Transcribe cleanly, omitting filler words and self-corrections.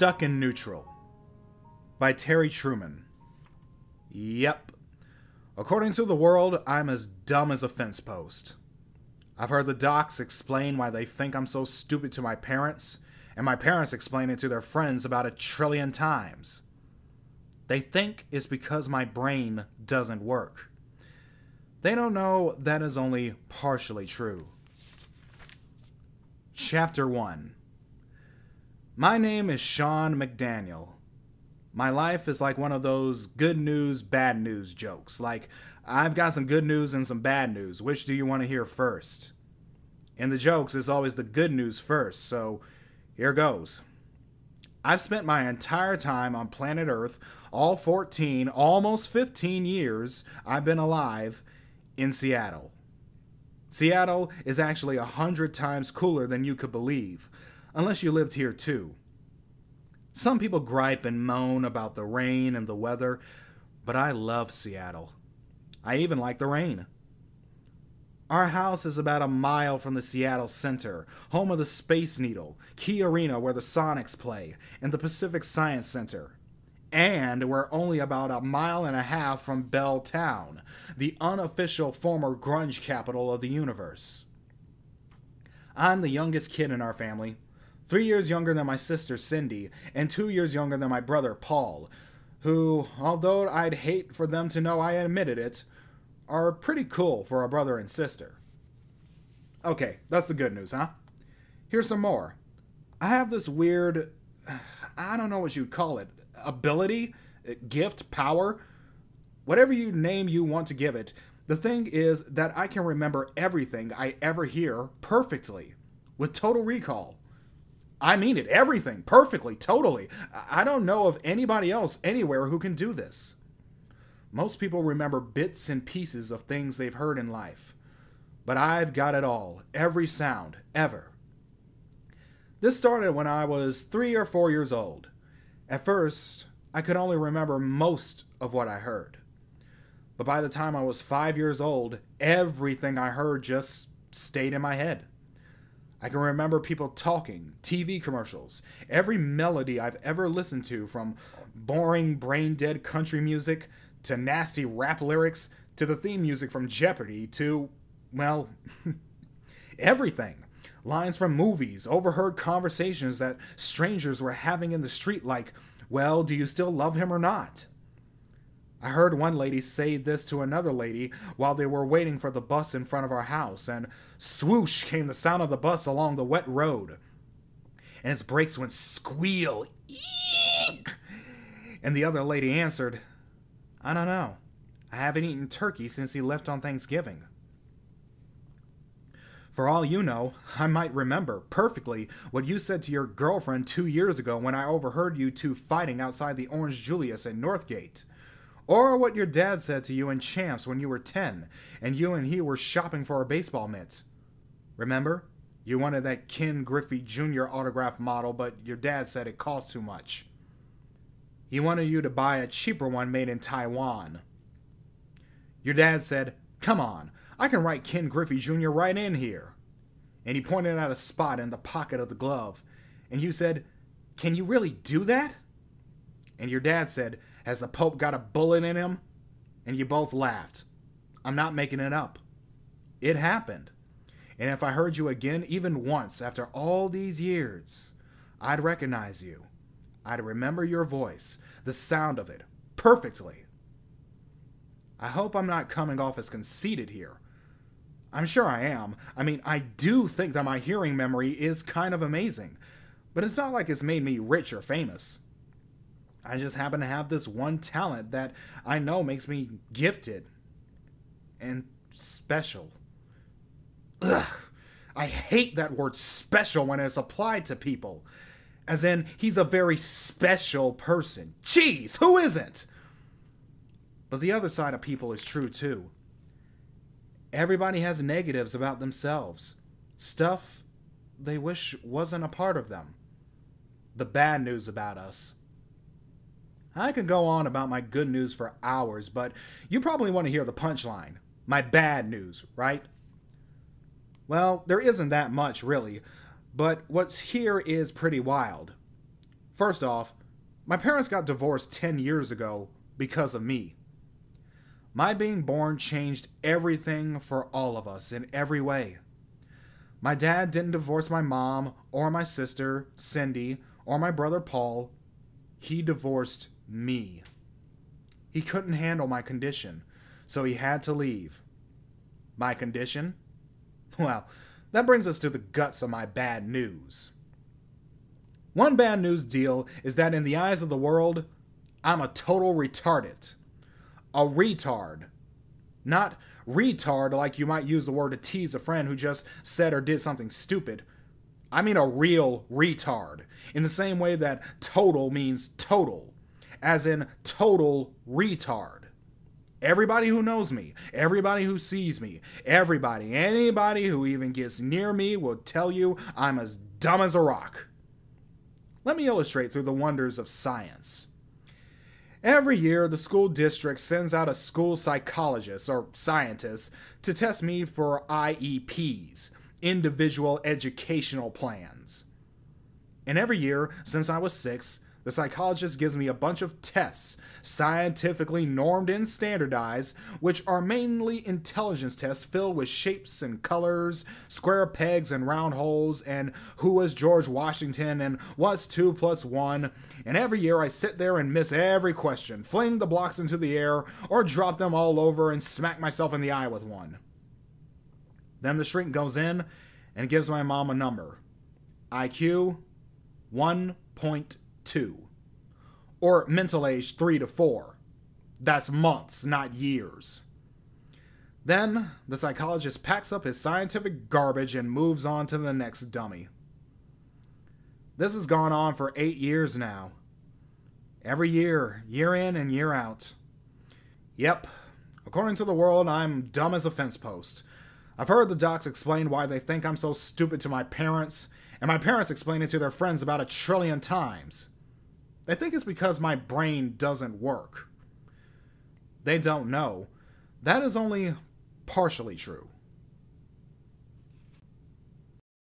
Stuck in Neutral by Terry Truman. Yep. According to the world, I'm as dumb as a fence post. I've heard the docs explain why they think I'm so stupid to my parents, and my parents explain it to their friends about 1 trillion times. They think it's because my brain doesn't work. They don't know that is only partially true. Chapter 1. My name is Shawn McDaniel. My life is like one of those good news, bad news jokes. Like, I've got some good news and some bad news. Which do you want to hear first? In the jokes, it's always the good news first, so here goes. I've spent my entire time on planet Earth, all 14, almost 15 years I've been alive, in Seattle. Seattle is actually 100 times cooler than you could believe, unless you lived here too. Some people gripe and moan about the rain and the weather, but I love Seattle. I even like the rain. Our house is about a mile from the Seattle Center, home of the Space Needle, Key Arena where the Sonics play, and the Pacific Science Center. And we're only about 1.5 miles from Bell Town, the unofficial former grunge capital of the universe. I'm the youngest kid in our family, 3 years younger than my sister Cindy, and 2 years younger than my brother Paul, who, although I'd hate for them to know I admitted it, are pretty cool for a brother and sister. Okay, that's the good news, huh? Here's some more. I have this weird, I don't know what you'd call it, ability, gift, power, whatever name you want to give it. The thing is that I can remember everything I ever hear perfectly, with total recall. I mean it, everything, perfectly, totally. I don't know of anybody else anywhere who can do this. Most people remember bits and pieces of things they've heard in life. But I've got it all, every sound, ever. This started when I was 3 or 4 years old. At first, I could only remember most of what I heard. But by the time I was 5 years old, everything I heard just stayed in my head. I can remember people talking, TV commercials, every melody I've ever listened to, from boring, brain-dead country music to nasty rap lyrics to the theme music from Jeopardy to, well, everything. Lines from movies, overheard conversations that strangers were having in the street like, well, do you still love him or not? I heard one lady say this to another lady while they were waiting for the bus in front of our house, and swoosh came the sound of the bus along the wet road. And its brakes went squeal, eek! And the other lady answered, I don't know. I haven't eaten turkey since he left on Thanksgiving. For all you know, I might remember perfectly what you said to your girlfriend 2 years ago when I overheard you two fighting outside the Orange Julius at Northgate. Or what your dad said to you in Champs when you were 10, and you and he were shopping for a baseball mitt. Remember? You wanted that Ken Griffey Jr. autograph model, but your dad said it cost too much. He wanted you to buy a cheaper one made in Taiwan. Your dad said, come on, I can write Ken Griffey Jr. right in here. And he pointed out a spot in the pocket of the glove. And you said, can you really do that? And your dad said, has the Pope got a bullet in him? And you both laughed. I'm not making it up. It happened. And if I heard you again, even once, after all these years, I'd recognize you. I'd remember your voice, the sound of it, perfectly. I hope I'm not coming off as conceited here. I'm sure I am. I mean, I do think that my hearing memory is kind of amazing, but it's not like it's made me rich or famous. I just happen to have this one talent that I know makes me gifted and special. Ugh, I hate that word special when it's applied to people. As in, he's a very special person. Jeez, who isn't? But the other side of people is true too. Everybody has negatives about themselves. Stuff they wish wasn't a part of them. The bad news about us. I could go on about my good news for hours, but you probably want to hear the punchline. My bad news, right? Well, there isn't that much, really. But what's here is pretty wild. First off, my parents got divorced 10 years ago because of me. My being born changed everything for all of us in every way. My dad didn't divorce my mom or my sister, Cindy, or my brother Paul. He divorced me. He couldn't handle my condition, so he had to leave. My condition? Well, that brings us to the guts of my bad news. One bad news deal is that in the eyes of the world, I'm a total retarded. A retard. Not retard like you might use the word to tease a friend who just said or did something stupid. I mean a real retard, in the same way that total means total, as in total retard. Everybody who knows me, everybody who sees me, anybody who even gets near me will tell you I'm as dumb as a rock. Let me illustrate through the wonders of science. Every year, the school district sends out a school psychologist or scientist to test me for IEPs, individual educational plans. And every year, since I was 6, the psychologist gives me a bunch of tests, scientifically normed and standardized, which are mainly intelligence tests filled with shapes and colors, square pegs and round holes, and who was George Washington, and what's 2 plus 1. And every year I sit there and miss every question, fling the blocks into the air, or drop them all over and smack myself in the eye with one. Then the shrink goes in and gives my mom a number. IQ 1.2. Or mental age 3 to 4. That's months, not years. Then the psychologist packs up his scientific garbage and moves on to the next dummy. This has gone on for 8 years now. Every year, year in and year out. Yep, according to the world, I'm dumb as a fence post. I've heard the docs explain why they think I'm so stupid to my parents, and my parents explain it to their friends about 1 trillion times. They think it's because my brain doesn't work. They don't know. That is only partially true.